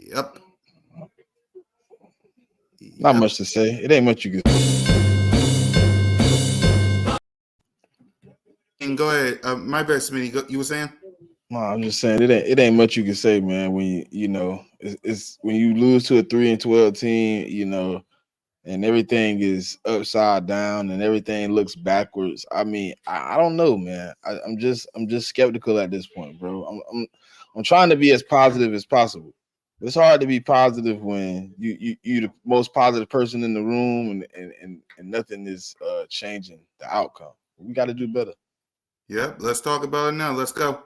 Yep. Not much to say. It ain't much you can. And go ahead. My bad, Smitty. You were saying? No, I'm just saying it ain't much you can say, man. When it's when you lose to a 3-12 team, and everything is upside down and everything looks backwards. I mean, I don't know, man. I'm just skeptical at this point, bro. I'm trying to be as positive as possible. It's hard to be positive when you the most positive person in the room and nothing is changing the outcome. We got to do better. Yep. Let's talk about it now. Let's go.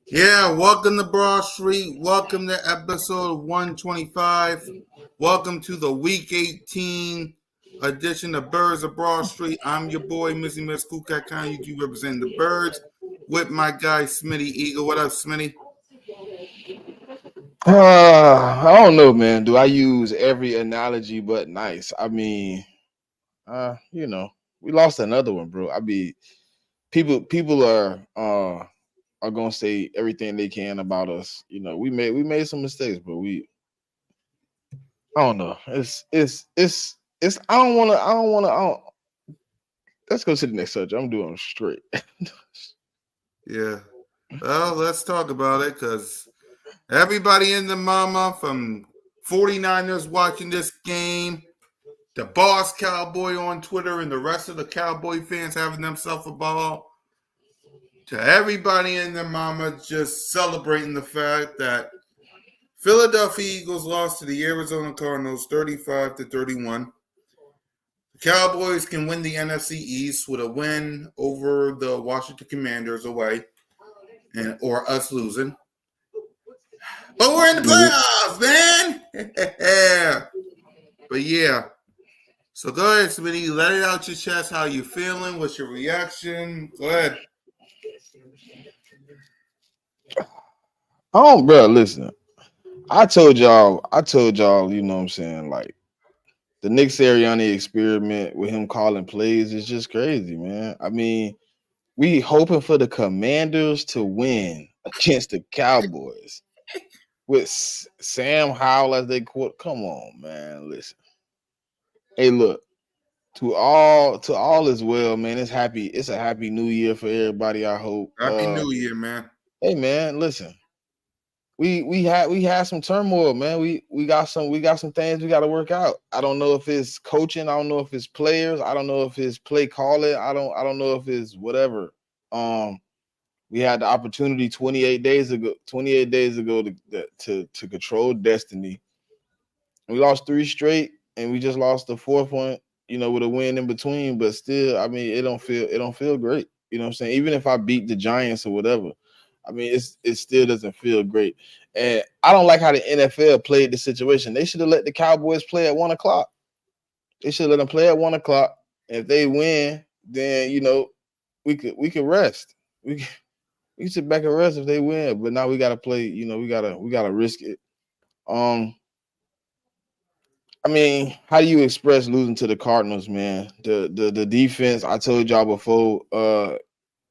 Yeah, welcome to Broad Street. Welcome to episode 125. Welcome to the Week 18 edition of Birds of Broad Street. I'm your boy, Missy Miss Kukat Khan. You do represent the Birds with my guy, Smitty Eagle. What up, Smitty? I don't know, man. Do I use every analogy but nice? I mean, we lost another one, bro. I mean, people are gonna say everything they can about us. We made some mistakes, but I don't know. It's I don't wanna let's go to the next subject. I'm doing straight. Yeah. Well, let's talk about it because everybody in the mama from 49ers watching this game, the Boss Cowboy on Twitter, and the rest of the Cowboy fans having themselves a ball. To everybody in their mama just celebrating the fact that Philadelphia Eagles lost to the Arizona Cardinals 35-31. The Cowboys can win the NFC East with a win over the Washington Commanders away, or us losing. But we're in the playoffs, man. But yeah. So go ahead, Smitty. Let it out your chest. How you feeling? What's your reaction? Go ahead. Oh, bro, listen. I told y'all, you know what I'm saying, like the Nick Sirianni experiment with him calling plays is just crazy, man. I mean, we hoping for the Commanders to win against the Cowboys with Sam Howell as they quote. Come on, man. Listen. Hey, look. To all is well, man. It's a happy new year for everybody, I hope. Happy New Year, man. Hey, man, listen. we had some turmoil, man. We got some things we got to work out. I don't know if it's coaching. I don't know if it's players. I don't know if it's play calling. I don't know if it's whatever. Um, we had the opportunity 28 days ago to control destiny. We lost three straight, and we just lost the fourth one. With a win in between, but still, I mean, it don't feel great. You know what I'm saying? Even if I beat the Giants or whatever, I mean, it still doesn't feel great. And I don't like how the NFL played the situation. They should have let the Cowboys play at 1 o'clock. They should let them play at 1 o'clock. If they win, then we could rest. We can sit back and rest if they win. But now we gotta play. We gotta risk it. Um, I mean, how do you express losing to the Cardinals, man? The defense, I told y'all before,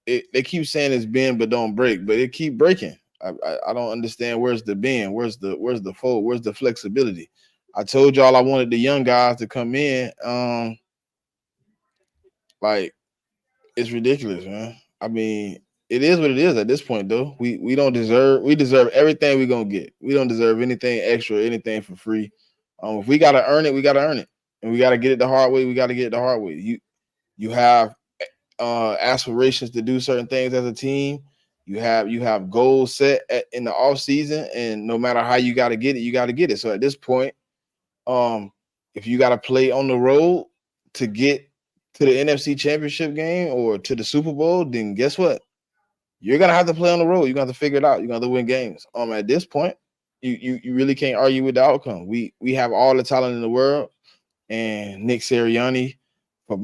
they keep saying it's bend but don't break, but it keep breaking. I don't understand where's the bend, where's the fold, where's the flexibility. I told y'all I wanted the young guys to come in. Like it's ridiculous, man. I mean, it is what it is at this point, though. We deserve everything we're gonna get. We don't deserve anything extra, anything for free. If we gotta earn it, we gotta earn it, and we gotta get it the hard way. We gotta get it the hard way. You have aspirations to do certain things as a team. You have goals set in the off season, and no matter how you got to get it, you got to get it. So at this point, um, if you got to play on the road to get to the NFC Championship game or to the Super Bowl, then guess what? You're gonna have to play on the road. You're gonna have to figure it out. You're gonna have to win games. At this point, you really can't argue with the outcome. We have all the talent in the world, and Nick Sirianni, for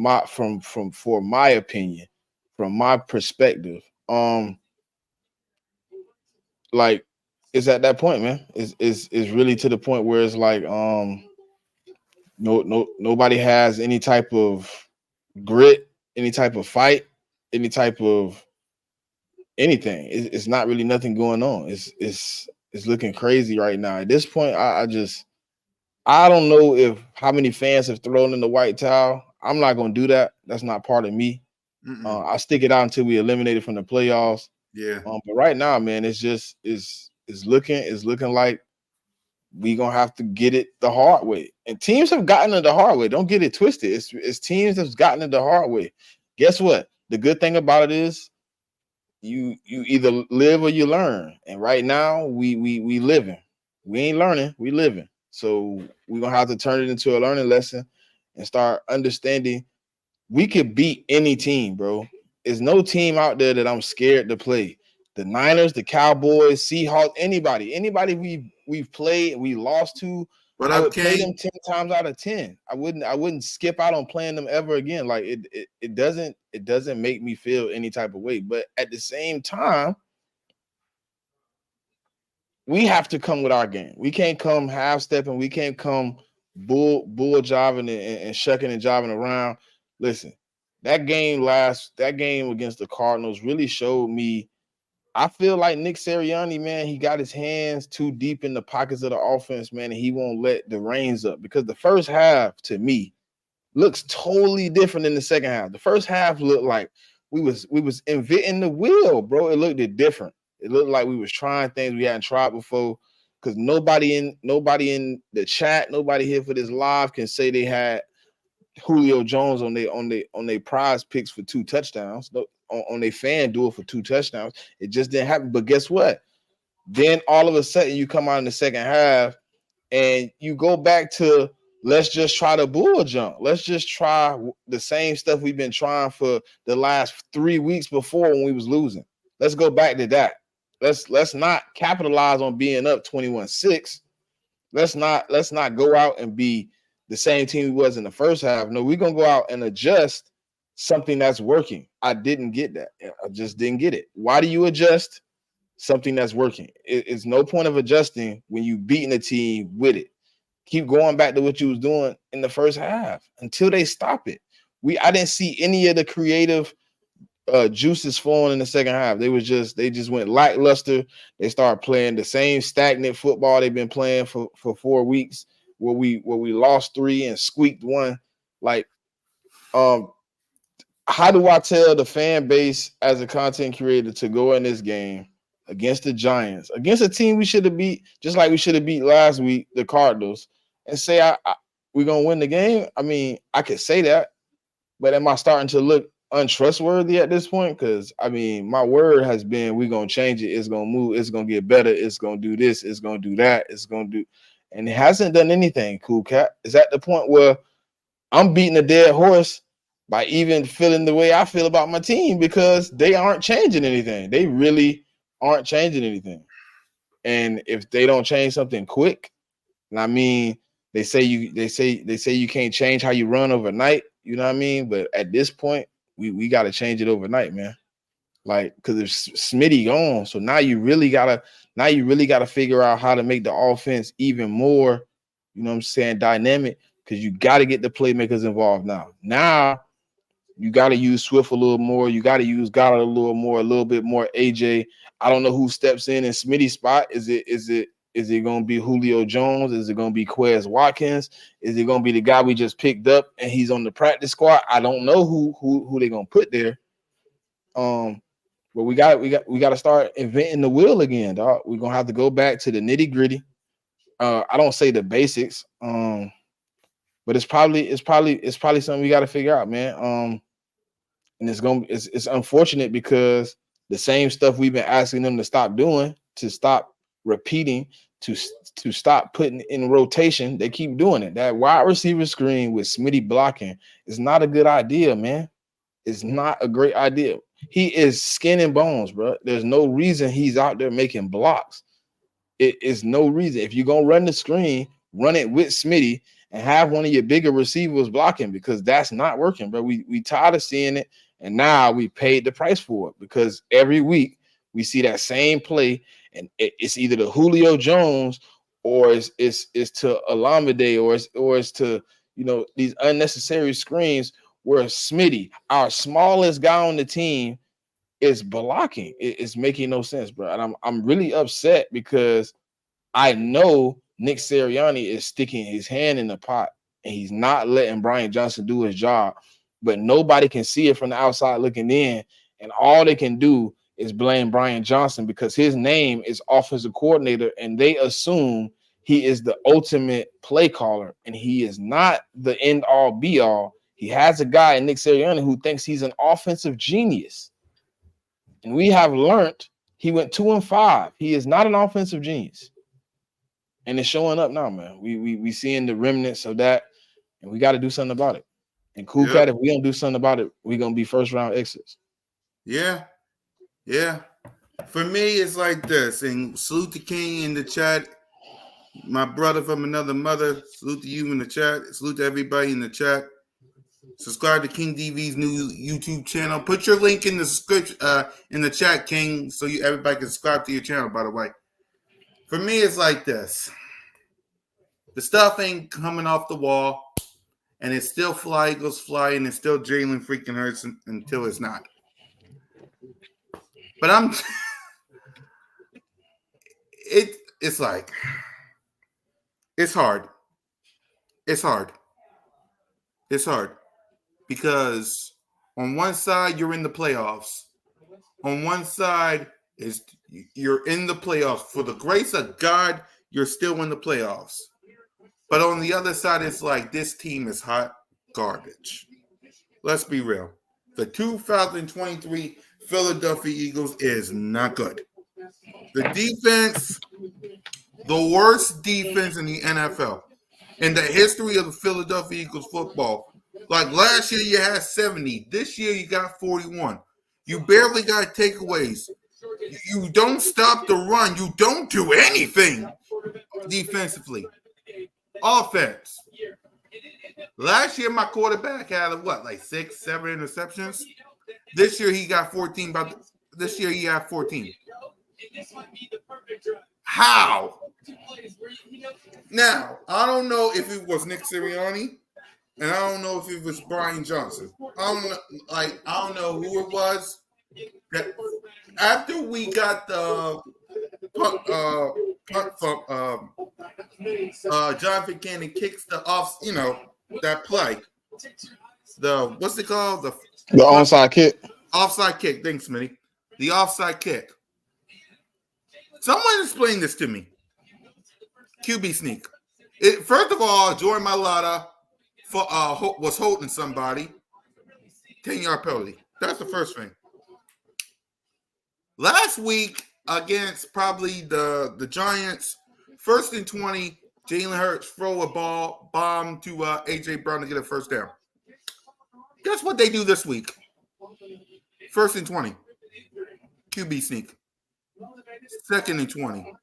my opinion, from my perspective, like it's at that point, man. Is really to the point where it's like nobody has any type of grit, any type of fight, any type of anything. It's not really nothing going on. It's looking crazy right now. At this point, I don't know if how many fans have thrown in the white towel. I'm not gonna do that. That's not part of me. I'll stick it out until we eliminate it from the playoffs. Yeah. But right now, man, it's looking like we gonna have to get it the hard way. And teams have gotten it the hard way. Don't get it twisted. It's teams that's gotten it the hard way. Guess what? The good thing about it is you either live or you learn. And right now we living. We ain't learning, we living. So we're gonna have to turn it into a learning lesson and start understanding we could beat any team, bro. There's no team out there that I'm scared to play. The Niners, the Cowboys, Seahawks, anybody we've played, we lost to, What I up, would play them King? 10 times out of 10. I wouldn't skip out on playing them ever again. Like it doesn't make me feel any type of way. But at the same time, we have to come with our game. We can't come half stepping. We can't come bull jiving and shucking and jiving around. Listen, that game against the Cardinals really showed me. I feel like Nick Sirianni, man, he got his hands too deep in the pockets of the offense, man, and he won't let the reins up because the first half to me looks totally different than the second half. The first half looked like we was inventing the wheel, bro. It looked different. It looked like we was trying things we hadn't tried before. Because nobody in the chat, nobody here for this live can say they had Julio Jones on their prize picks for 2 touchdowns. No, on their fan duel for 2 touchdowns. It just didn't happen. But guess what? Then all of a sudden you come out in the second half and you go back to let's just try the bull jump. Let's just try the same stuff we've been trying for the last 3 weeks before when we was losing. Let's go back to that. Let's not capitalize on being up 21-6. Let's not go out and be the same team we was in the first half. No, we're gonna go out and adjust something that's working. I didn't get that. I just didn't get it. Why do you adjust something that's working? It's no point of adjusting when you beating a team with it. Keep going back to what you was doing in the first half until they stop it. I didn't see any of the creative juices flowing in the second half. They just went lackluster. They started playing the same stagnant football they've been playing for 4 weeks, where we lost 3 and squeaked 1. Like, how do I tell the fan base as a content creator to go in this game against the Giants, against a team we should have beat, just like we should have beat last week, the Cardinals, and say we're gonna win the game. I mean, I could say that, but am I starting to look untrustworthy at this point? Because I mean, my word has been we're gonna change it, it's gonna move, it's gonna get better, it's gonna do this, it's gonna do that, it's gonna do, and it hasn't done anything. Cool Cat is at the point where I'm beating a dead horse by even feeling the way I feel about my team because they aren't changing anything. They really aren't changing anything. And if they don't change something quick, and I mean, they say you can't change how you run overnight. You know what I mean? But at this point, we got to change it overnight, man. Like, because if Smitty gone, so now you really gotta figure out how to make the offense even more, you know what I'm saying, dynamic. Because you got to get the playmakers involved now. Now you got to use Swift a little more. You got to use Goddard a little bit more. AJ. I don't know who steps in Smitty's spot. Is it going to be Julio Jones? Is it going to be Quez Watkins? Is it going to be the guy we just picked up and he's on the practice squad? I don't know who they're going to put there. But we got to start inventing the wheel again, dog. We're going to have to go back to the nitty gritty. I don't say the basics. But it's probably something we got to figure out, man. And it's unfortunate because the same stuff we've been asking them to stop doing, to stop repeating, to stop putting in rotation, they keep doing it. That wide receiver screen with Smitty blocking is not a good idea, man. It's not a great idea. He is skin and bones, bro. There's no reason he's out there making blocks. It is no reason. If you're gonna run the screen, run it with Smitty and have one of your bigger receivers blocking, because that's not working, bro. We tired of seeing it, and now we paid the price for it because every week we see that same play, and it's either the Julio Jones or it's to Alameda or it's to, you know, these unnecessary screens where Smitty, our smallest guy on the team, is blocking. It's making no sense, bro. And I'm really upset because I know Nick Sirianni is sticking his hand in the pot and he's not letting Brian Johnson do his job, but nobody can see it from the outside looking in. And all they can do is blame Brian Johnson because his name is offensive coordinator and they assume he is the ultimate play caller, and he is not the end all be all. He has a guy in Nick Sirianni who thinks he's an offensive genius. And we have learned he went 2-5. He is not an offensive genius. And it's showing up now, man. We seeing the remnants of that, and we got to do something about it. And Cool Cat, if we don't do something about it, we're gonna be first round exits. Yeah. For me, it's like this. And salute to King in the chat. My brother from another mother. Salute to you in the chat. Salute to everybody in the chat. Subscribe to King DV's new YouTube channel. Put your link in the description, in the chat, King, so everybody can subscribe to your channel. By the way, for me, it's like this: the stuff ain't coming off the wall, and it's still fly eagles fly, and it's still Jalen freaking Hurts until it's not. But it's like it's hard. It's hard. Because on one side, you're in the playoffs. On one side, you're in the playoffs. For the grace of God, you're still in the playoffs. But on the other side, it's like this team is hot garbage. Let's be real. The 2023 Philadelphia Eagles is not good. The defense, the worst defense in the NFL. In the history of the Philadelphia Eagles football. Like last year, you had 70. This year, you got 41. You barely got takeaways. You don't stop the run. You don't do anything defensively. Offense. Last year, my quarterback had like 6, 7 interceptions. This year, he got 14. This year, he had 14. How? Now, I don't know if it was Nick Sirianni. And I don't know if it was Brian Johnson. I don't know who it was. After we got the Jonathan Cannon kicks the off, that play. What's it called? The onside kick. Offside kick. Thanks, Smitty. The offside kick. Someone explain this to me. QB sneak. First of all, Jordan Mailata was holding somebody. 10-yard penalty. That's the first thing. Last week against probably the Giants, 1st and 20, Jalen Hurts throw a bomb to A.J. Brown to get a first down. Guess what they do this week? 1st and 20, QB sneak. 2nd and 20,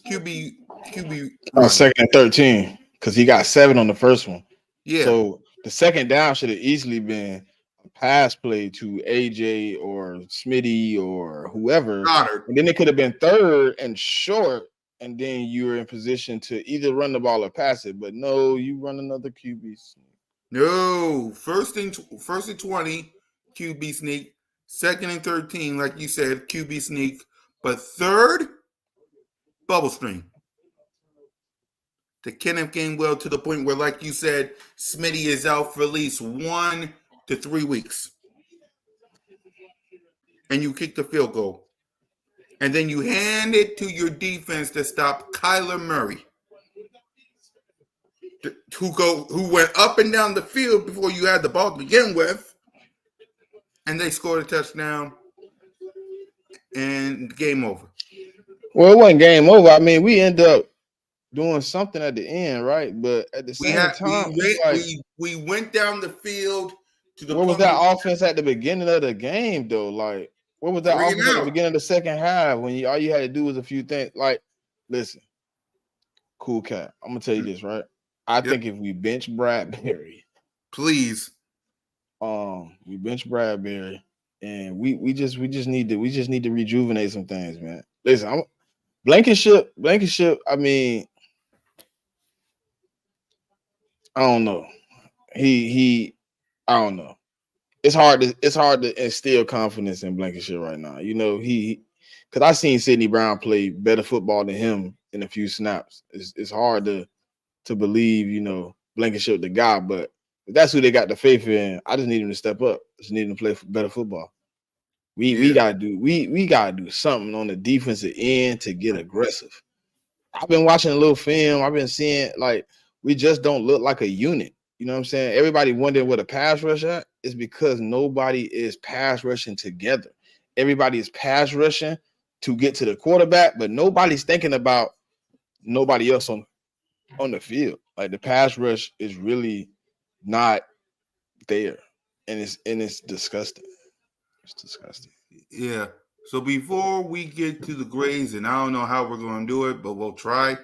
QB run. Second and 13, because he got 7 on the first one. Yeah. So the second down should have easily been a pass play to AJ or Smitty or whoever. Goddard. And then it could have been 3rd and short, and then you were in position to either run the ball or pass it. But no, you run another QB sneak. No, 1st and 20, QB sneak. 2nd and 13, like you said, QB sneak. But 3rd, bubble screen. To Kenneth Gainwell to the point where, like you said, Smitty is out for at least 1 to 3 weeks. And you kick the field goal. And then you hand it to your defense to stop Kyler Murray, who went up and down the field before you had the ball to begin with. And they scored a touchdown. And game over. Well, it wasn't game over. I mean, we end up doing something at the end, right? But at the same time, we went down the field to the. What was that offense at the beginning of the game, though? Like, what was that offense at the beginning of the second half when all you had to do was a few things? Like, listen, cool cat. I'm gonna tell you this, right? I think if we bench Bradbury, please, we bench Bradbury, and we just need to rejuvenate some things, man. Listen, Blankenship. I mean, I don't know. I don't know. It's hard to instill confidence in Blankenship right now. You know, because I seen Sidney Brown play better football than him in a few snaps. It's hard to believe, you know, Blankenship the guy, but if that's who they got the faith in, I just need him to step up. Just need him to play better football. We gotta do something on the defensive end to get aggressive. I've been watching a little film. I've been seeing, like, we just don't look like a unit. You know what I'm saying? Everybody wondering what a pass rush at is because nobody is pass rushing together. Everybody is pass rushing to get to the quarterback, but nobody's thinking about nobody else on the field. Like, the pass rush is really not there, and it's disgusting. It's disgusting. Yeah. So before we get to the grades, and I don't know how we're going to do it, but we'll try.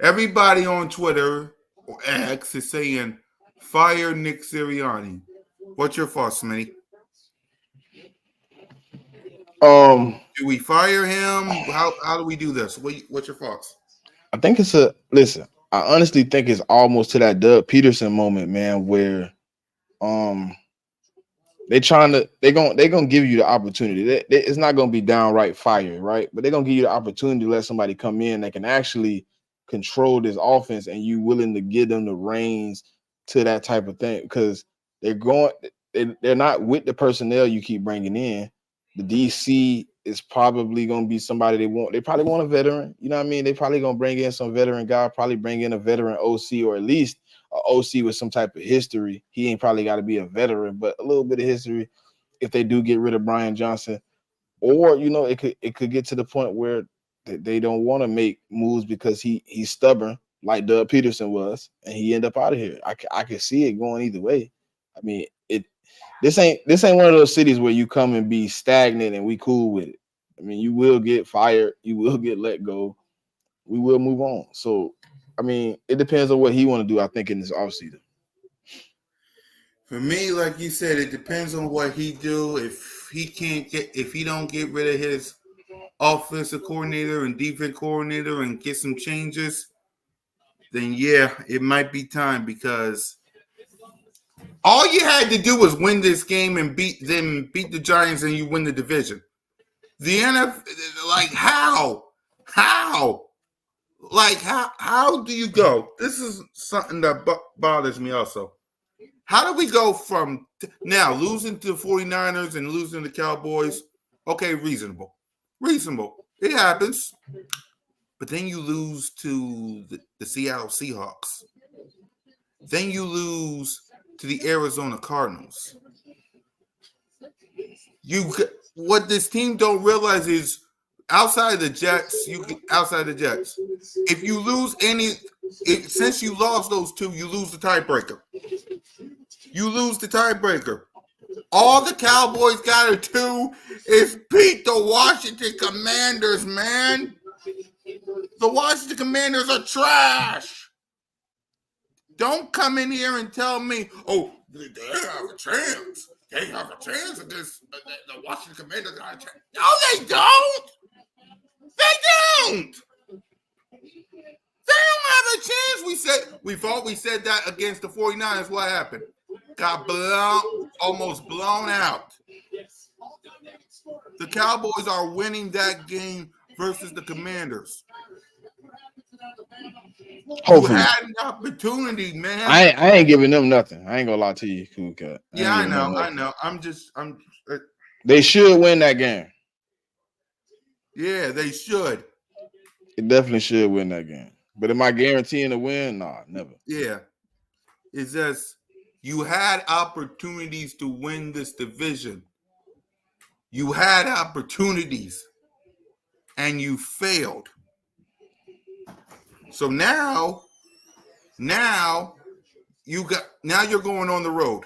Everybody on Twitter or X is saying, fire Nick Sirianni. What's your thoughts, Smitty? Do we fire him? How do we do this? What's your thoughts? I think listen, I honestly think it's almost to that Doug Peterson moment, man, where they're gonna give you the opportunity. It's not gonna be downright fire, right? But they're gonna give you the opportunity to let somebody come in that can actually control this offense, and you willing to give them the reins to that type of thing, because they're not with the personnel you keep bringing in. The DC is probably going to be somebody they probably want a veteran. You know what I mean? They probably going to bring in some veteran guy, probably bring in a veteran OC, or at least an OC with some type of history. He ain't probably got to be a veteran, but a little bit of history if they do get rid of Brian Johnson. Or, you know, it could get to the point where they don't want to make moves because he's stubborn, like Doug Peterson was, and he end up out of here. I can see it going either way. I mean, this ain't one of those cities where you come and be stagnant and we cool with it. I mean, you will get fired, you will get let go, we will move on. So, I mean, it depends on what he want to do, I think, in this offseason. For me, like you said, it depends on what he do. If he don't get rid of his offensive coordinator and defense coordinator and get some changes, then yeah, it might be time, because all you had to do was win this game and beat the Giants, and you win the division. The NFL, like, how? Like, how do you go? This is something that bothers me also. How do we go from now losing to the 49ers and losing to the Cowboys? Okay, reasonable. It happens. But then you lose to the Seattle Seahawks. Then you lose to the Arizona Cardinals. What this team don't realize is outside the Jets, if you lose since you lost those two, you lose the tiebreaker. You lose the tiebreaker. All the Cowboys got to do is beat the Washington Commanders, man. The Washington Commanders are trash. Don't come in here and tell me, oh, they have a chance. They have a chance against the Washington Commanders. Got a chance. No, they don't. They don't. They don't have a chance. We thought we said that against the 49ers. What happened? Got almost blown out. The Cowboys are winning that game versus the Commanders. Hopefully. You had an opportunity, man. I ain't giving them nothing. I ain't gonna lie to you, Cool Cat. Yeah, I know. They should win that game. Yeah, they should. It definitely should win that game. But am I guaranteeing a win? Nah, never. Yeah. It's just you had opportunities to win this division. You had opportunities and you failed. So now you're going on the road.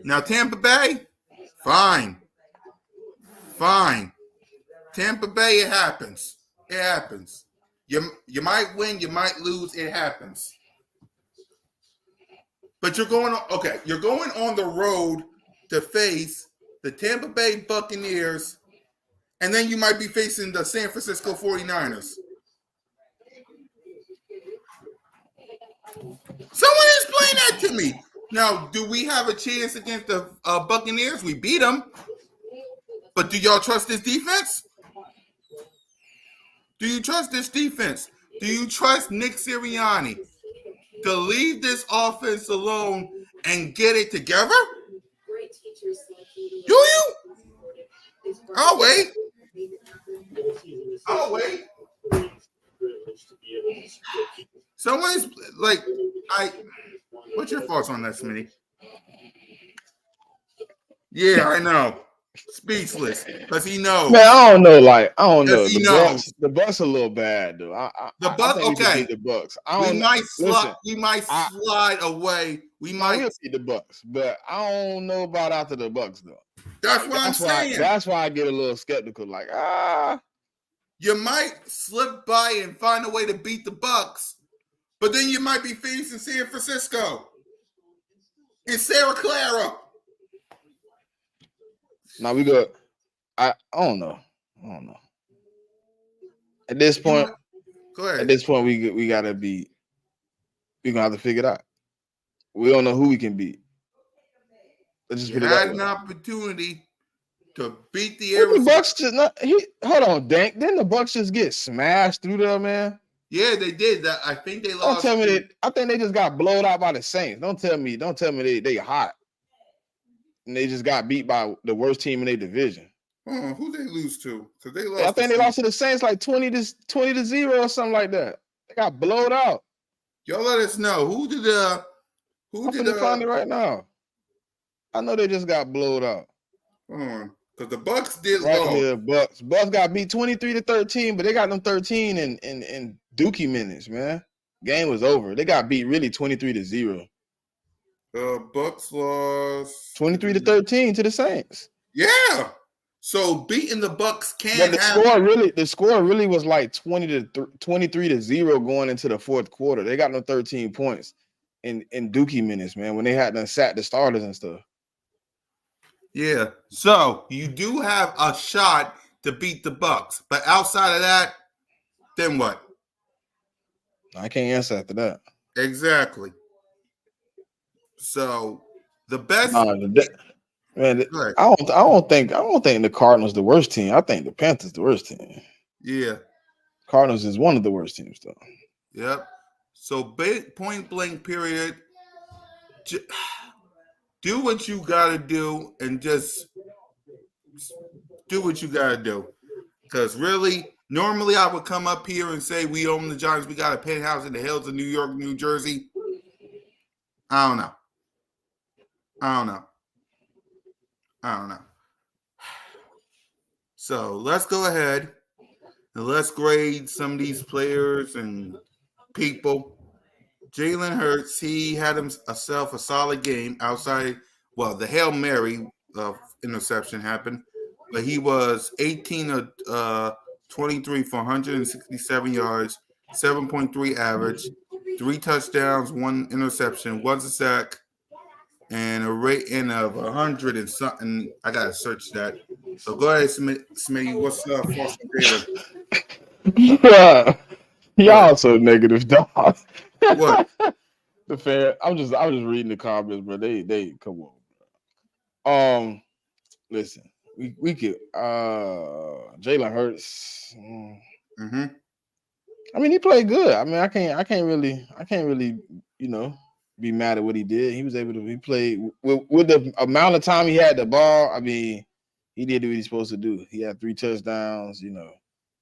Now Tampa Bay, fine. Tampa Bay, it happens. It happens. You might win, you might lose, it happens. But you're going on the road to face the Tampa Bay Buccaneers, and then you might be facing the San Francisco 49ers. Someone explain that to me. Now, do we have a chance against the Buccaneers? We beat them. But do y'all trust this defense? Do you trust this defense? Do you trust Nick Sirianni to leave this offense alone and get it together? Do you? I'll wait. Someone's like, what's your thoughts on that, Smitty? Yeah, I know. Speechless, because he knows. Man, I don't know. I don't know. The Bucks a little bad, dude. The Bucks, okay. The Bucks. We might slide away. We'll beat the Bucks, but I don't know about after the Bucks though. That's what I'm saying. That's why I get a little skeptical. You might slip by and find a way to beat the Bucks, but then you might be facing San Francisco and Santa Clara. Now we go. I don't know. At this point, go ahead. At this point, we gotta be. We're gonna have to figure it out. We don't know who we can beat. Let's just put it had an opportunity to beat the Arizona. The Bucks just not. Hold on, Dank. Didn't the Bucks just get smashed through there, man? Yeah, they did. I think they lost. Don't tell me I think they just got blown out by the Saints. Don't tell me they hot. And they just got beat by the worst team in their division. Who they lose to? Because they lost. I think they lost to the Saints like 20-0 or something like that. They got blown out. Y'all let us know who did find it right now. I know they just got blown out. Because the Bucks did right here. Bucks got beat 23-13, but they got them 13 in Dookie minutes, man. Game was over. They got beat really 23-0. Bucks lost 23-13 to the Saints. Yeah. So beating the Bucks can't. But the score really was like 23-0 going into the fourth quarter. They got no 13 points in Dookie minutes, man. When they had to sat the starters and stuff. Yeah. So you do have a shot to beat the Bucks, but outside of that, then what? I can't answer after that. Exactly. So the best man, I don't think the Cardinals the worst team. I think the Panthers the worst team. Yeah. Cardinals is one of the worst teams though. Yep. So point blank period. Do what you gotta do and just do what you gotta do. Because really, Normally, I would come up here and say we own the Giants. We got a penthouse in the hills of New York, New Jersey. I don't know. I don't know. I don't know. So let's go ahead and let's grade some of these players and people. Jalen Hurts, he had himself a solid game outside. Well, the Hail Mary interception happened, but he was 18 of 23 for 167 yards, 7.3 average, 3 touchdowns, 1 interception, 1 sack, and a rating of 100 and something. I gotta search that. So go ahead, Smitty. What's false on Jalen? What? Y'all so negative, dog. What? The fan. I'm just reading the comments, bro. They come on. Listen, we could Jalen Hurts. Mm-hmm. I mean, he played good. I mean, I can't really, you know, be mad at what he did. He was able to. He played with the amount of time he had the ball. I mean, he did what he's supposed to do. He had 3 touchdowns. You know,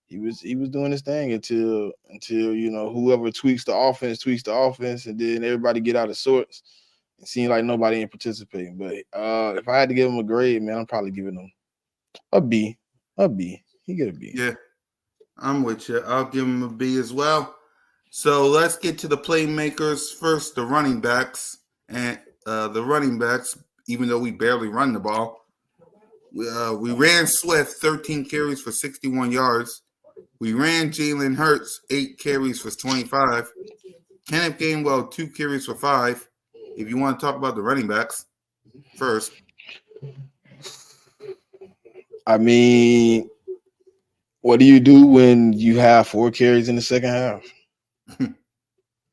he was doing his thing until you know whoever tweaks the offense, and then everybody get out of sorts. It seemed like nobody ain't participating. But if I had to give him a grade, man, I'm probably giving him a B. A B. He get a B. Yeah. I'm with you. I'll give him a B as well. So let's get to the playmakers first. The running backs and the running backs. Even though we barely run the ball, we ran Swift 13 carries for 61 yards. We ran Jalen Hurts 8 carries for 25. Kenneth Gainwell 2 carries for 5. If you want to talk about the running backs first, I mean, what do you do when you have 4 carries in the second half?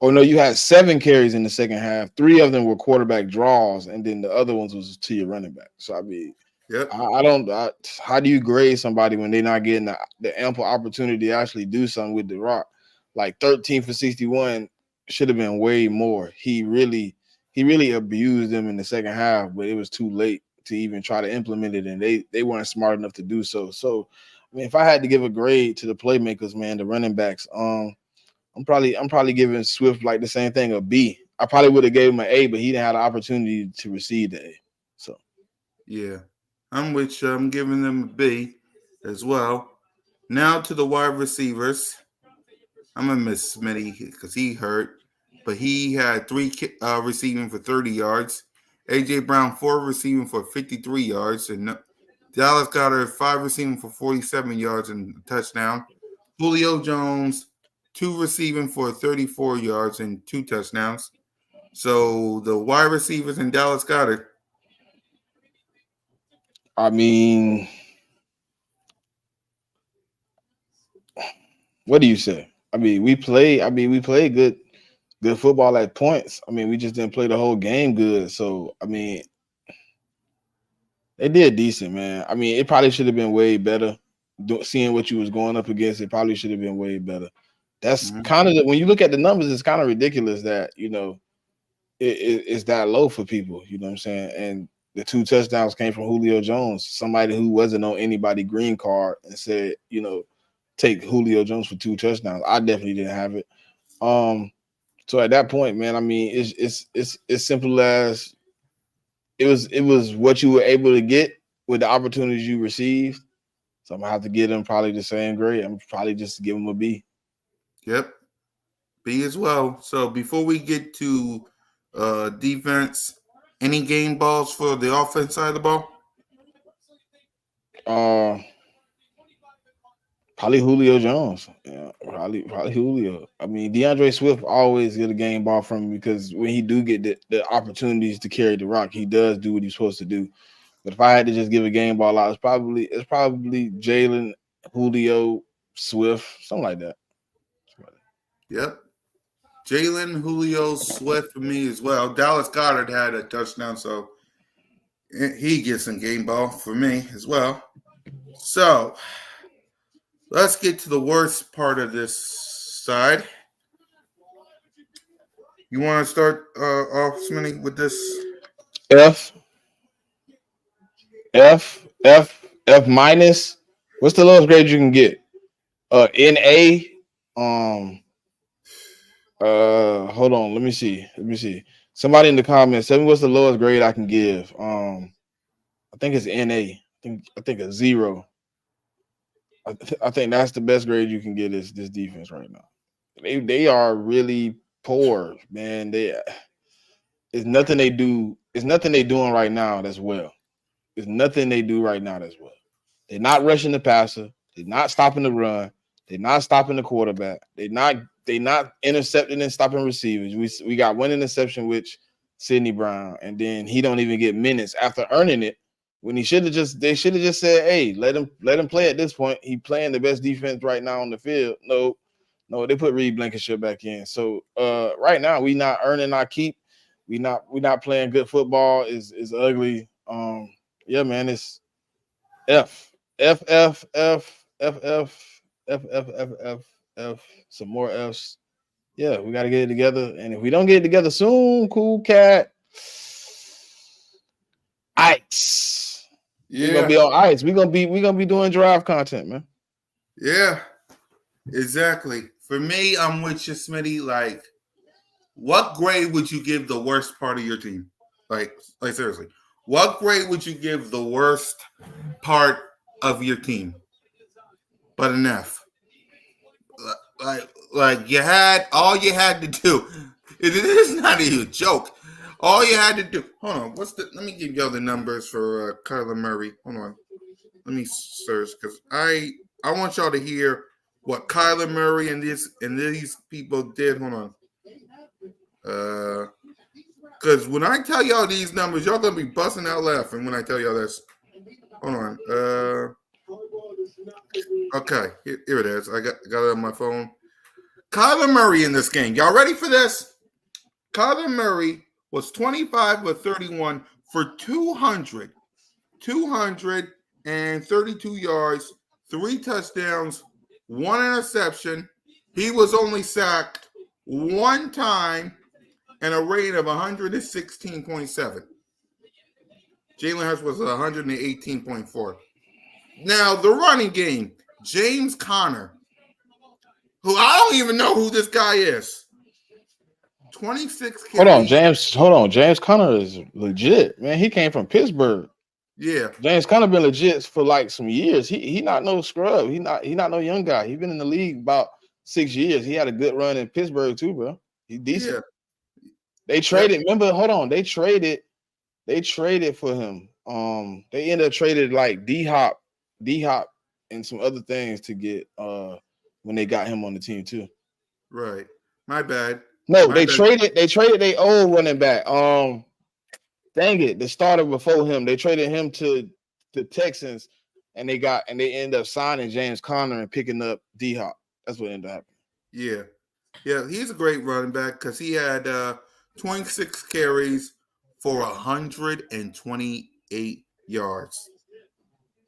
Oh no, you had 7 carries in the second half. 3 of them were quarterback draws, and then the other ones was to your running back. So I mean, yep, I don't. How do you grade somebody when they're not getting the ample opportunity to actually do something with the rock? Like 13 for 61 should have been way more. He really abused them in the second half, but it was too late to even try to implement it, and they weren't smart enough to do so. So, I mean, if I had to give a grade to the playmakers, man, the running backs, I'm probably giving Swift like the same thing, a B. I probably would have gave him an A, but he didn't have the opportunity to receive the A. So yeah, I'm with you. I'm giving them a B as well. Now to the wide receivers. I'm gonna miss Smitty because he hurt, but he had 3 receiving for 30 yards. AJ Brown 4 receiving for 53 yards, and Dallas Goedert 5 receiving for 47 yards and a touchdown. Julio Jones 2 receiving for 34 yards and 2 touchdowns. So the wide receivers in Dallas Goedert. I mean, what do you say? I mean, we played good football at points. I mean, we just didn't play the whole game good. So I mean, they did decent, man. I mean, it probably should have been way better. Seeing what you was going up against, it probably should have been way better. That's Mhm. kind of when you look at the numbers, it's kind of ridiculous that it's that low for people. You know what I'm saying? And the 2 touchdowns came from Julio Jones, somebody who wasn't on anybody green card, and said, take Julio Jones for 2 touchdowns. I definitely didn't have it. So at that point, man, I mean, it's simple as it was what you were able to get with the opportunities you received. So I'm gonna have to give them probably the same grade. I'm probably just give them a B. Yep, B as well. So before we get to defense, any game balls for the offense side of the ball? Uh, Probably Julio Jones. Yeah, probably Julio. I mean, DeAndre Swift always get a game ball from him because when he do get the opportunities to carry the rock, he does do what he's supposed to do. But if I had to just give a game ball out, it's probably Jalen, Julio, Swift, something like that. Yep. Jalen, Julio, Swift for me as well. Dallas Goddard had a touchdown, so he gets some game ball for me as well. So let's get to the worst part of this side. You want to start off, Smitty, with this? F, F minus. What's the lowest grade you can get? NA. Hold on. Let me see. Somebody in the comments, tell me what's the lowest grade I can give. I think it's NA. I think a 0. I think that's the best grade you can get is this defense right now. They are really poor, man. It's nothing they do. It's nothing they doing right now that's well. It's nothing they do right now that's well. They're not rushing the passer. They're not stopping the run. They're not stopping the quarterback. They not intercepting and stopping receivers. We got one interception, which Sidney Brown, and then he don't even get minutes after earning it. When they should have just said, hey, let him play at this point. He playing the best defense right now on the field. No, they put Reed Blankenship back in. So right now we not earning our keep. We not playing good football. Is ugly. Yeah, man, it's F F F F F F F F F F F some more F's. Yeah, we got to get it together. And if we don't get it together soon, cool cat, ice. Yeah. We're gonna be on ice. We're gonna be doing draft content, man. Yeah, exactly. For me, I'm with you, Smitty. Like, what grade would you give the worst part of your team? Like seriously, what grade would you give the worst part of your team? But an F. Like you had all you had to do. It is not even a joke. All you had to do. Hold on. Let me give y'all the numbers for Kyler Murray. Hold on. Let me search because I want y'all to hear what Kyler Murray and these people did. Hold on. Because when I tell y'all these numbers, y'all gonna be busting out laughing when I tell y'all this. Hold on. Okay, here it is. I got it on my phone. Kyler Murray in this game. Y'all ready for this? Kyler Murray was 25 of 31 for 232 yards, 3 touchdowns, 1 interception. He was only sacked 1 time and a rate of 116.7. Jalen Hurts was 118.4. Now, the running game, James Conner, who I don't even know who this guy is. 26 carries. Hold on. James Conner is legit, man. He came from Pittsburgh. Yeah. James Conner been legit for like some years. He not no scrub. He not no young guy. He been in the league about 6 years. He had a good run in Pittsburgh too, bro. He's decent. Yeah. They traded. Yep. Remember, hold on. They traded for him. They ended up traded like D Hop, and some other things to get when they got him on the team too. Right. My bad. No, they traded their old running back. Dang it, the starter before him. They traded him to the Texans, and they ended up signing James Conner and picking up D Hop. That's what ended up happening. Yeah. Yeah, he's a great running back because he had 26 carries for 128 yards.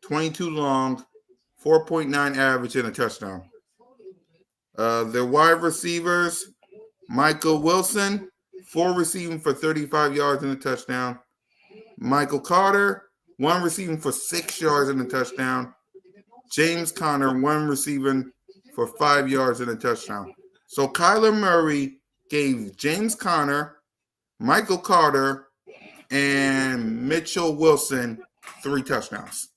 22 long, 4.9 average, and a touchdown. Their wide receivers, Michael Wilson, 4 receiving for 35 yards and a touchdown. Michael Carter, 1 receiving for 6 yards and a touchdown. James Conner, 1 receiving for 5 yards and a touchdown. So Kyler Murray gave James Conner, Michael Carter, and Mitchell Wilson 3 touchdowns.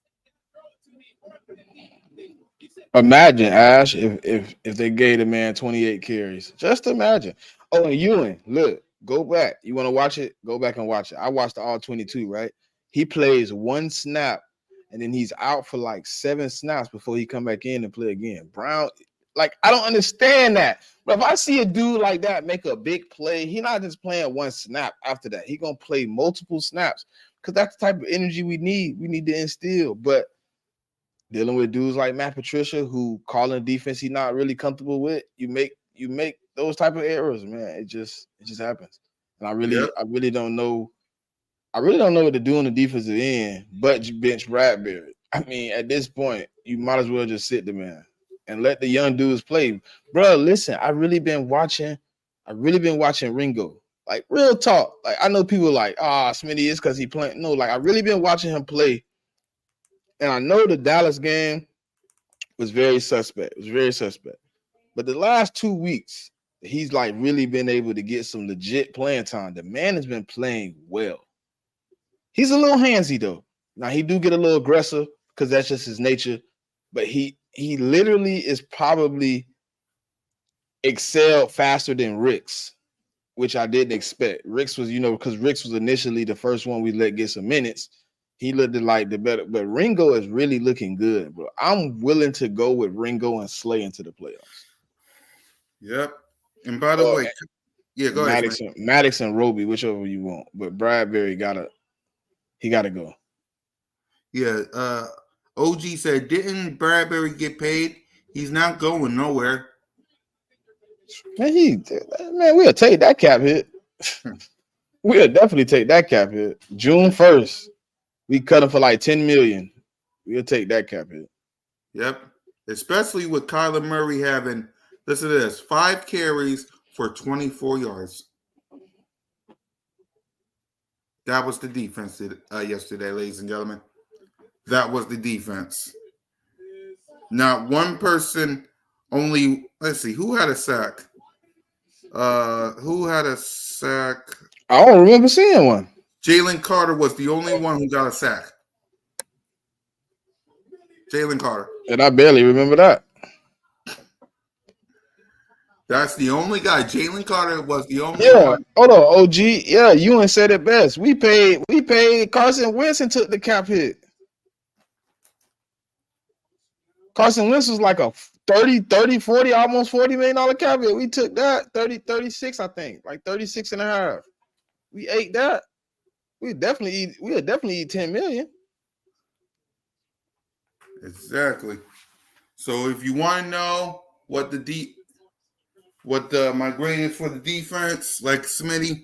Imagine, Ash, if they gave the man 28 carries. Just imagine. Oh, and Ewing, look, go back. You want to watch it? Go back and watch it. I watched the all 22, right? He plays 1 snap, and then he's out for like 7 snaps before he come back in and play again. Brown, like, I don't understand that. But if I see a dude like that make a big play, he's not just playing 1 snap after that. He's going to play multiple snaps because that's the type of energy we need. We need to instill. But dealing with dudes like Matt Patricia who calling defense he's not really comfortable with, you make those type of errors, man. It just happens. And I really don't know what to do on the defensive end but bench Bradbury. I mean, at this point, you might as well just sit the man and let the young dudes play. Bro, listen, I really been watching Ringo. Like, real talk. Like, I know people like, Smitty is because he playing. No, like, I really been watching him play. And I know the Dallas game, was very suspect. It was very suspect. But the last 2 weeks, he's like really been able to get some legit playing time. The man has been playing well. He's a little handsy though. Now he do get a little aggressive because that's just his nature. But he literally is probably excelled faster than Ricks, which I didn't expect. Ricks was, because Ricks was initially the first one we let get some minutes. He looked like the better, but Ringo is really looking good, bro. I'm willing to go with Ringo and Slay into the playoffs. Yep. And by the way, yeah, go ahead, man. Maddox and Roby, whichever you want. But Bradbury gotta go. Yeah. OG said, didn't Bradbury get paid? He's not going nowhere. Man, we'll take that cap hit. We'll definitely take that cap hit. June 1st, we cut him for like $10 million. We'll take that cap hit. Yep. Especially with Kyler Murray having, listen to this, 5 carries for 24 yards. That was the defense yesterday, ladies and gentlemen. That was the defense. Not one person, only, let's see, who had a sack? Who had a sack? I don't remember seeing one. Jalen Carter was the only one who got a sack. Jalen Carter. And I barely remember that. That's the only guy. Jalen Carter was the only one. Hold on, OG. Yeah, you ain't said it best. We paid Carson Wentz and took the cap hit. Carson Wentz was like a 30, 40, almost $40 million cap hit. We took that 36, I think, like 36 and a half. We ate that. We'll definitely eat 10 million. Exactly. So if you want to know what my grade is for the defense, like Smitty,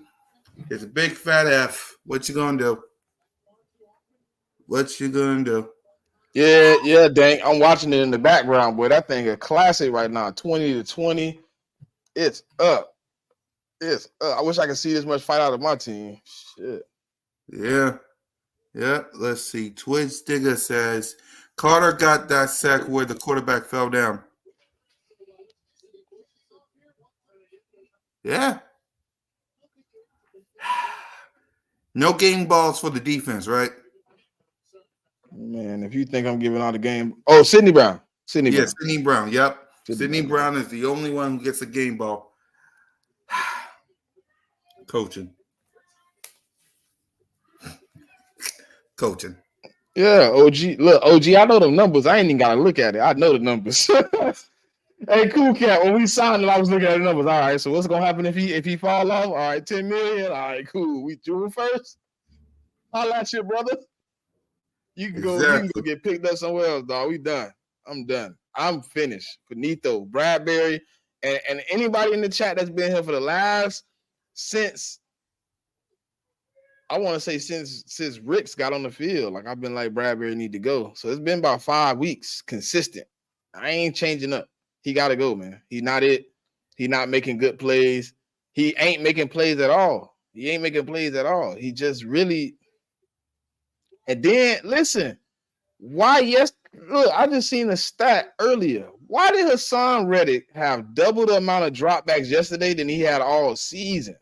it's a big fat F. What you gonna do? What you gonna do? Yeah, dang. I'm watching it in the background, boy. That thing is classic right now. 20-20. It's up. It's up. I wish I could see this much fight out of my team. Shit. Yeah. Let's see. Twitch Digger says Carter got that sack where the quarterback fell down. Yeah. No game balls for the defense, right? Man, if you think I'm giving out the game. Oh, Sidney Brown. Sidney Brown. Yep. Sidney Brown is the only one who gets a game ball. Coaching. Yeah, OG. Look, OG, I know the numbers. I ain't even got to look at it. I know the numbers. Hey, Cool Cat, when we signed it, I was looking at the numbers. All right, so what's going to happen if he fall off? All right, 10 million. All right, cool. We June 1st. Holla at you, brother. You can go get picked up somewhere else, dog. We done. I'm done. I'm finished. Finito, Bradbury, and anybody in the chat that's been here for the last since Ricks got on the field. Like I've been like Bradbury need to go. So it's been about 5 weeks consistent. I ain't changing up. He got to go, man. He's not it. He not making good plays. He ain't making plays at all. He just really. And then listen, why? Yes, look, I just seen a stat earlier. Why did Hassan Reddick have double the amount of dropbacks yesterday than he had all season?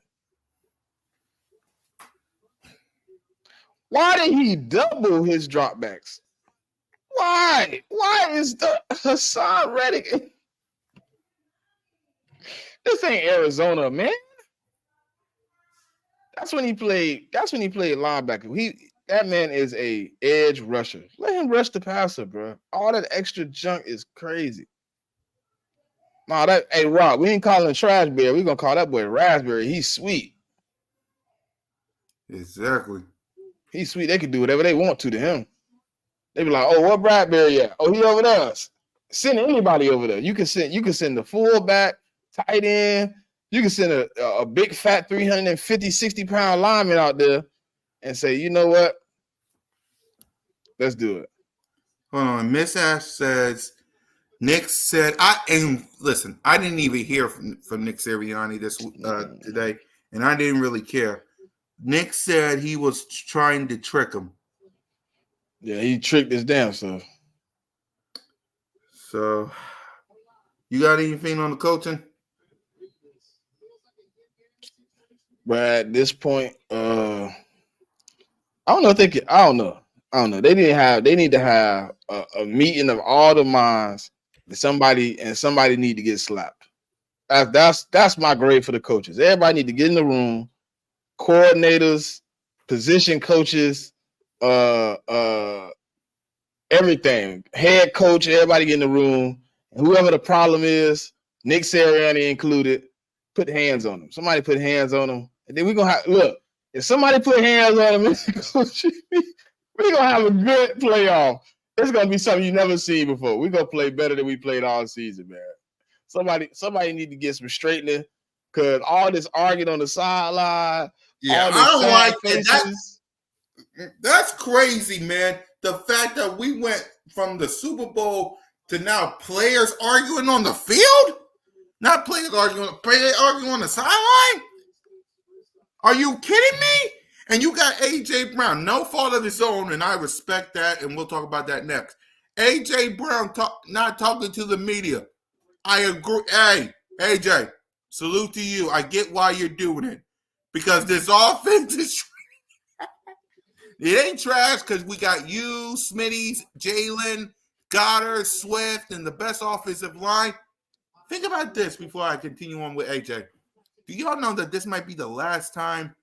Why did he double his dropbacks? Why? Why is the Hassan Reddick? This ain't Arizona, man. That's when he played linebacker. That man is a edge rusher. Let him rush the passer, bro. All that extra junk is crazy. Hey Rob, we ain't calling him Trash Bear. We gonna call that boy Raspberry. He's sweet. Exactly. He's sweet. They can do whatever they want to him. They be like, oh, what Bradbury at? Oh, he over there. Send anybody over there. You can send the fullback, tight end. You can send a big fat 350, 60-pound lineman out there and say, you know what? Let's do it. Hold on. Miss Ash says, Nick said, I didn't even hear from Nick Sirianni today, and I didn't really care. Nick said he was trying to trick him. Yeah, he tricked his damn self. So, you got anything on the coaching? But at this point, I don't know. I don't know. I don't know. They need to have a meeting of all the minds. And somebody need to get slapped. That's my grade for the coaches. Everybody need to get in the room. Coordinators, position coaches, everything. Head coach, everybody get in the room. And whoever the problem is, Nick Sirianni included, put hands on them. Somebody put hands on them. And then we're gonna have look. If somebody put hands on them, we're gonna have a good playoff. It's gonna be something you never seen before. We're gonna play better than we played all season, man. Somebody need to get some straightening because all this arguing on the sideline, Yeah, all I this don't sad like faces. That's crazy, man. The fact that we went from the Super Bowl to now players arguing on the field, not players arguing on the sideline. Are you kidding me? And you got AJ Brown, no fault of his own, and I respect that, and we'll talk about that next. AJ Brown not talking to the media. I agree. Hey, AJ, salute to you. I get why you're doing it because this offense is. It ain't trash because we got you, Smitties, Jalen, Goddard, Swift, and the best offensive line. Think about this before I continue on with AJ. Do y'all know that this might be the last time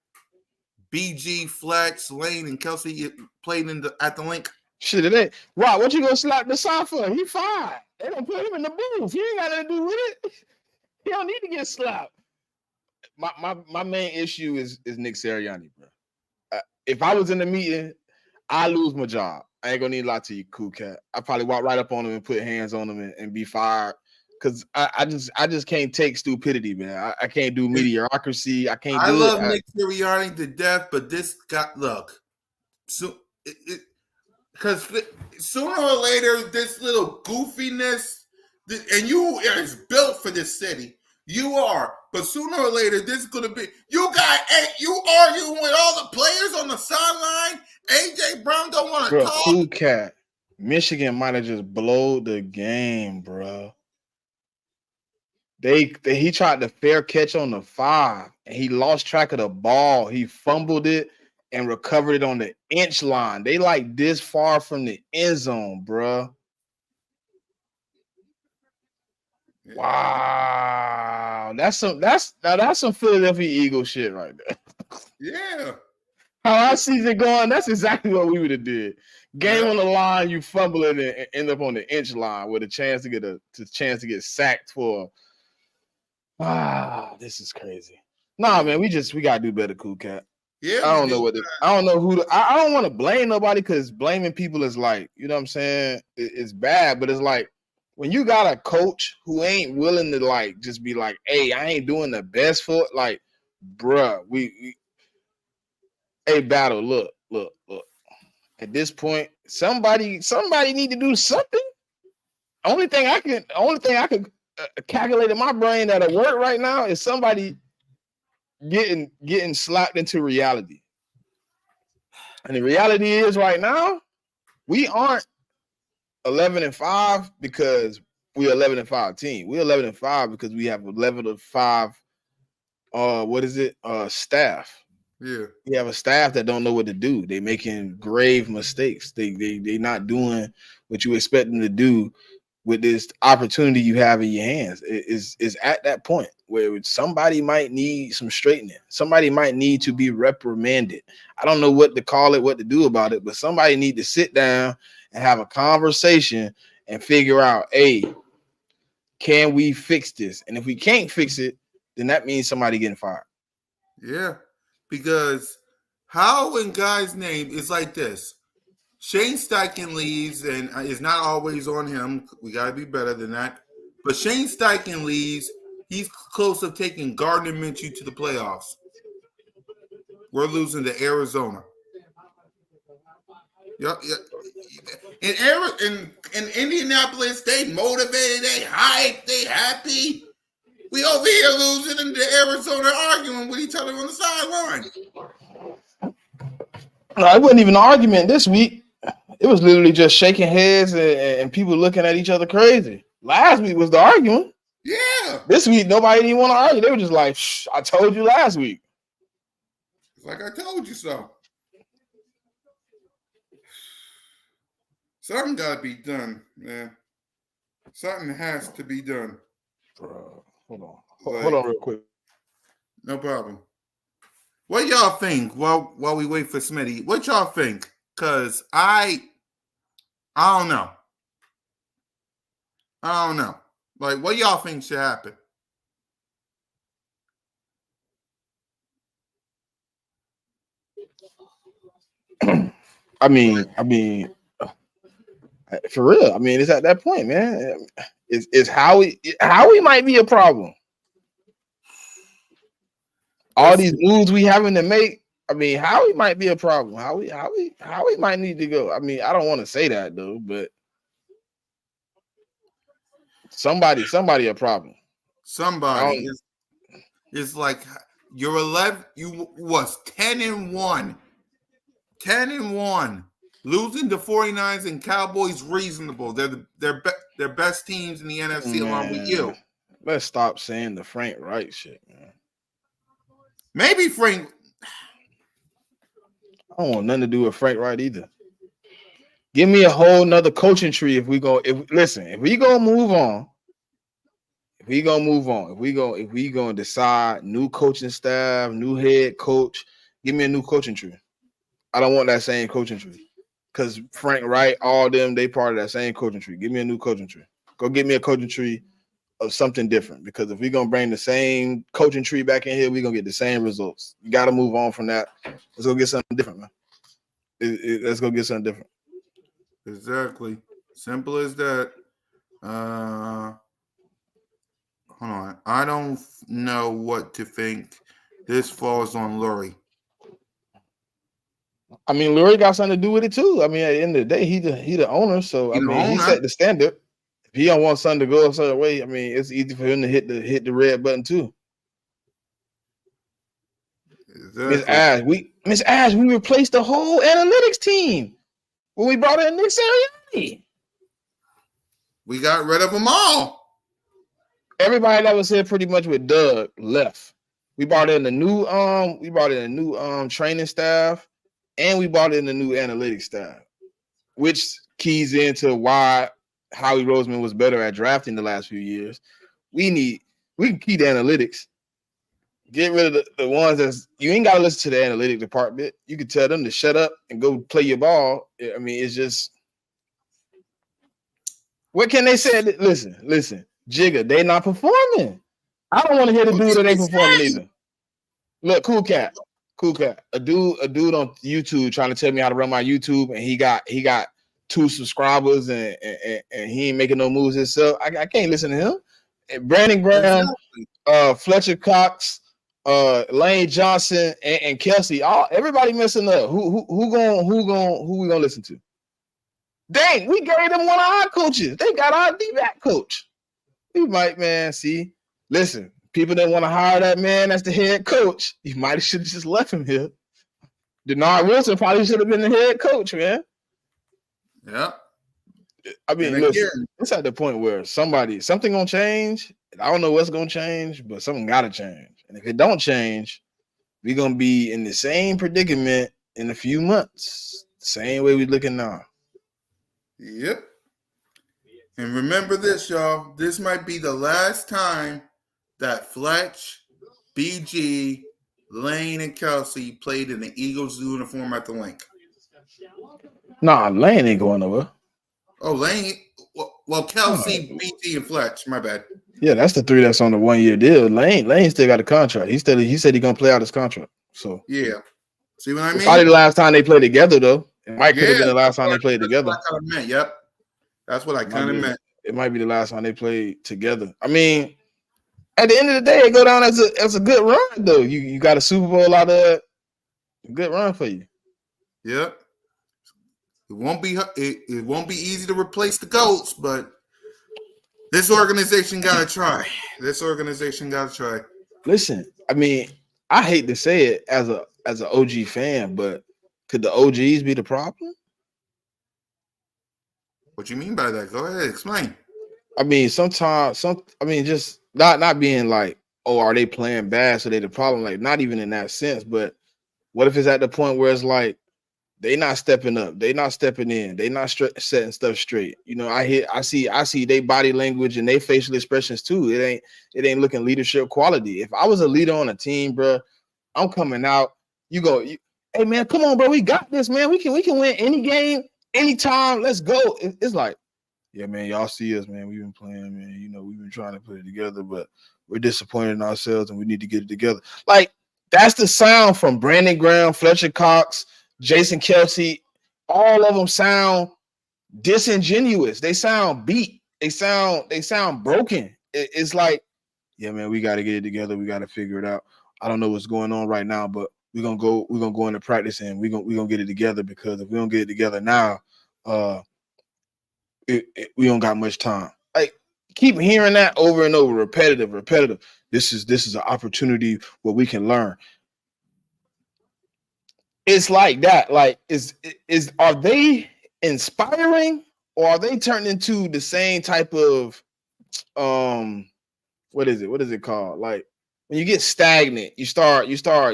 BG, Flex, Lane, and Kelsey played at the link? Shit, it ain't. Rob, what you gonna slap the side for? He fine. They don't put him in the booth. He ain't got nothing to do with it. He don't need to get slapped. My main issue is Nick Sirianni, bro. If I was in the meeting, I lose my job. I ain't gonna need a lot to you, cool cat. I probably walk right up on him and put hands on him and be fired. Cause I just can't take stupidity, man. I can't do mediocrity. I can't do it. I love Nick Sirianni to death, but this got look. So because sooner or later, this little goofiness, and you is built for this city. You are, but sooner or later, this is gonna be. You arguing with all the players on the sideline. AJ Brown don't want to talk. Cool cat. Michigan might have just blowed the game, bro. He tried to fair catch on the 5, and he lost track of the ball. He fumbled it and recovered it on the inch line. They like this far from the end zone, bro. Wow, that's some Philadelphia Eagles shit right there. Yeah. How I see it going, that's exactly what we would have did. Game on the line, you fumble it and end up on the inch line with a chance to get sacked for. This is crazy. Nah, man, we gotta do better, cool cat. Yeah, I don't know I don't want to blame nobody because blaming people is like, you know what I'm saying? It's bad, but it's like when you got a coach who ain't willing to like just be like, hey, I ain't doing the best for it, like, bruh, we hey, battle, look. At this point, somebody need to do something. Only thing I could calculate in my brain that'll work right now is somebody getting slapped into reality. And the reality is right now, we aren't 11-5 because we're 11-5 team. We're 11-5 because we have 11-5 staff. Yeah. We have a staff that don't know what to do. They making grave mistakes. They not doing what you expect them to do with this opportunity you have in your hands. Is at that point where somebody might need some straightening. Somebody might need to be reprimanded. I don't know what to call it, what to do about it, but somebody need to sit down and have a conversation and figure out, hey, can we fix this? And if we can't fix it, then that means somebody getting fired. Yeah, because how in Guy's name is like this. Shane Steichen leaves, and it's not always on him. We got to be better than that. But Shane Steichen leaves. He's close to taking Gardner Minshew to the playoffs. We're losing to Arizona. Yep. In Indianapolis, they motivated, they hyped, they happy. We over here losing to Arizona, arguing with each other on the sideline. No, it wasn't even an argument this week. It was literally just shaking heads and people looking at each other crazy. Last week was the arguing. Yeah. This week, nobody didn't want to argue. They were just like, Shh, I told you last week. It's like I told you so. Something got to be done, man. Something has to be done. Bro, hold on. Like, Hold on real quick. No problem. What y'all think while we wait for Smitty? What y'all think? Cause I don't know. I don't know. Like, what y'all think should happen? I mean, for real. I mean, it's at that point, man. It's Howie might be a problem. All these moves we having to make. I mean, Howie might be a problem. Howie might need to go. I mean, I don't want to say that though, but somebody a problem. Somebody is like you're 11. You was 10-1. 10-1. Losing to 49ers and Cowboys reasonable. They're best teams in the NFC along with you. Let's stop saying the Frank Wright shit, man. Maybe Frank. I don't want nothing to do with Frank Wright either. Give me a whole nother coaching tree if we go move on. If we gonna decide new coaching staff, new head coach, give me a new coaching tree. I don't want that same coaching tree. Because Frank Wright, all them, they part of that same coaching tree. Give me a new coaching tree. Go get me a coaching tree of something different. Because if we're gonna bring the same coaching tree back in here, we're gonna get the same results. You gotta move on from that. Let's go get something different, man. Let's go get something different. Exactly. Simple as that. Hold on. I don't know what to think. This falls on Lurie. I mean, Lurie got something to do with it too. I mean, at the end of the day, he the owner. So he set the standard. If he don't want something to go a certain way, I mean, it's easy for him to hit the red button too. Exactly. Miss Ash, we replaced the whole analytics team when we brought in Nick Sirianni. We got rid of them all. Everybody that was here pretty much with Doug left. We brought in a new training staff, and we brought in a new analytics staff, which keys into why Howie Roseman was better at drafting the last few years. We can key the analytics. Get rid of the ones that you ain't got to listen to the analytic department. You can tell them to shut up and go play your ball. I mean, it's just what can they say? Listen, Jigga, they not performing. I don't want to hear the dude that ain't performing either. Look, cool cat. A dude on YouTube trying to tell me how to run my YouTube, and he got 2 subscribers and he ain't making no moves himself. I can't listen to him. And Brandon Graham, Fletcher Cox, Lane Johnson, and Kelsey, everybody messing up. Who we gonna listen to? Dang, we gave them one of our coaches. They got our D-back coach. We might, man, see. Listen, people that want to hire that man as the head coach, you might should have just left him here. Denard Wilson probably should have been the head coach, man. Yeah. I mean, listen, it's at the point where something gonna change. I don't know what's gonna change, but something gotta change. And if it don't change, we're gonna be in the same predicament in a few months. Same way we're looking now. Yep. And remember this, y'all. This might be the last time that Fletch, BG, Lane, and Kelsey played in the Eagles uniform at the Link. Nah, Lane ain't going nowhere. Oh, Lane. Well, Kelsey, BG, and Fletch. My bad. Yeah, that's the 3 that's on the 1-year deal. Lane still got a contract. He said he's gonna play out his contract. So yeah. See what I mean? Probably the last time they played together, though. It might could have been the last time they played together. That's what I kind of meant. Yep. That's what I kind of meant. It might be the last time they played together. I mean, at the end of the day, it go down as a good run, though. You got a Super Bowl out of it. Good run for you. Yep. It won't be easy to replace the GOATs, but this organization gotta try. Listen, I mean, I hate to say it as an OG fan, but could the OGs be the problem? What you mean by that? Go ahead, explain. I mean, sometimes just not being like, oh, are they playing bad? So they the problem. Like, not even in that sense. But what if it's at the point where it's like they not stepping up, they not stepping in, they not setting stuff straight. You know, I see their body language and their facial expressions too. It ain't looking leadership quality. If I was a leader on a team, bro, I'm coming out. Hey man, come on, bro, we got this, man. We can win any game, anytime. Let's go. It's like, yeah, man, y'all see us, man. We've been playing, man. You know, we've been trying to put it together, but we're disappointed in ourselves and we need to get it together. Like, that's the sound from Brandon Graham, Fletcher Cox, Jason Kelsey. All of them sound disingenuous. They sound beat. They sound broken. It's like, yeah, man, we got to get it together. We got to figure it out. I don't know what's going on right now, but we're gonna go into practice and we're gonna get it together, because if we don't get it together now, we don't got much time. Like, keep hearing that over and over, repetitive. This is an opportunity where we can learn. It's like that. Like, are they inspiring, or are they turning into the same type of what is it called? Like, when you get stagnant, you start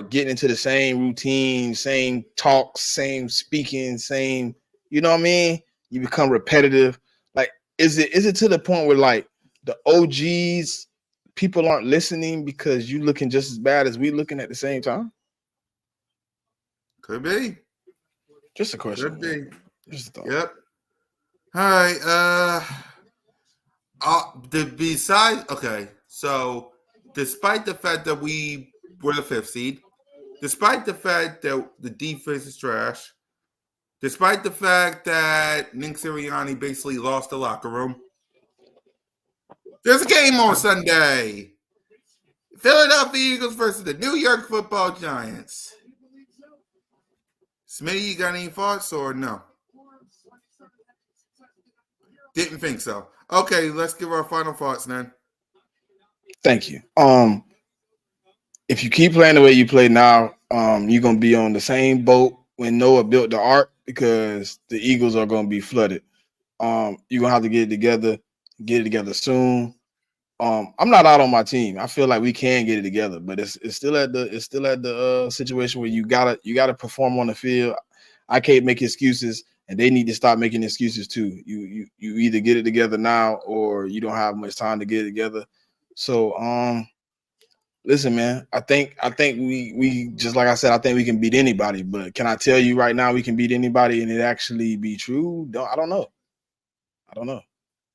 getting into the same routine, same talks, same speaking, same, you know what I mean? You become repetitive. Like, is it to the point where, like, the OGs, people aren't listening because you looking just as bad as we looking at the same time? Could be. Just a question. Could be. Just a thought. Yep. All right. Okay. So, despite the fact that we were the 5th seed, despite the fact that the defense is trash, despite the fact that Nick Sirianni basically lost the locker room, there's a game on Sunday. Philadelphia Eagles versus the New York Football Giants. Smitty, you got any thoughts or no? Didn't think so. Okay, let's give our final thoughts then. Thank you. If you keep playing the way you play now, you're gonna be on the same boat when Noah built the ark, because the Eagles are gonna be flooded. You're gonna have to get it together soon. I'm not out on my team. I feel like we can get it together, but it's still at the situation where you gotta perform on the field. I can't make excuses, and they need to stop making excuses too. You either get it together now, or you don't have much time to get it together. So listen, man, I think we just, like I said, I think we can beat anybody. But can I tell you right now we can beat anybody and it actually be true? I don't know.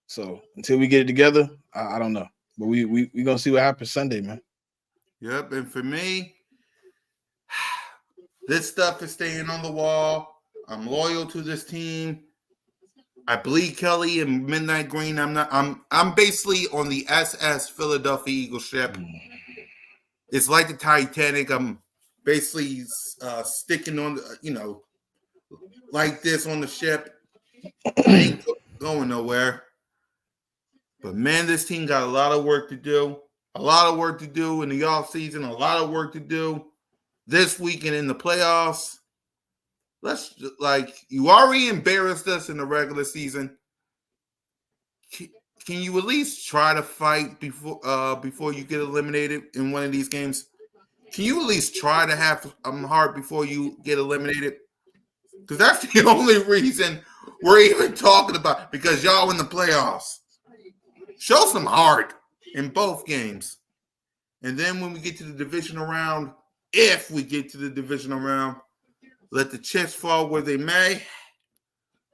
So until we get it together, I don't know. But we gonna see what happens Sunday, man. Yep, and for me, this stuff is staying on the wall. I'm loyal to this team. I bleed Kelly and Midnight Green. I'm basically on the SS Philadelphia Eagles ship. It's like the Titanic. I'm basically sticking on the, like this on the ship. Ain't going nowhere. But man, this team got a lot of work to do. A lot of work to do in the offseason. A lot of work to do this weekend in the playoffs. You already embarrassed us in the regular season. Can you at least try to fight before you get eliminated in one of these games? Can you at least try to have heart before you get eliminated? Because that's the only reason we're even talking about it, because y'all in the playoffs. Show some heart in both games. And then when we get to the divisional round, if we get to the divisional round, let the chips fall where they may.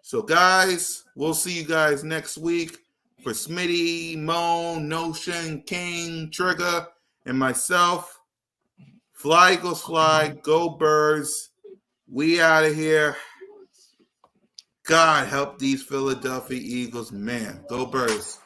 So, guys, we'll see you guys next week. For Smitty, Moan, Notion, King, Trigger, and myself, fly Eagles fly, go Birds. We out of here. God help these Philadelphia Eagles, man. Go Birds.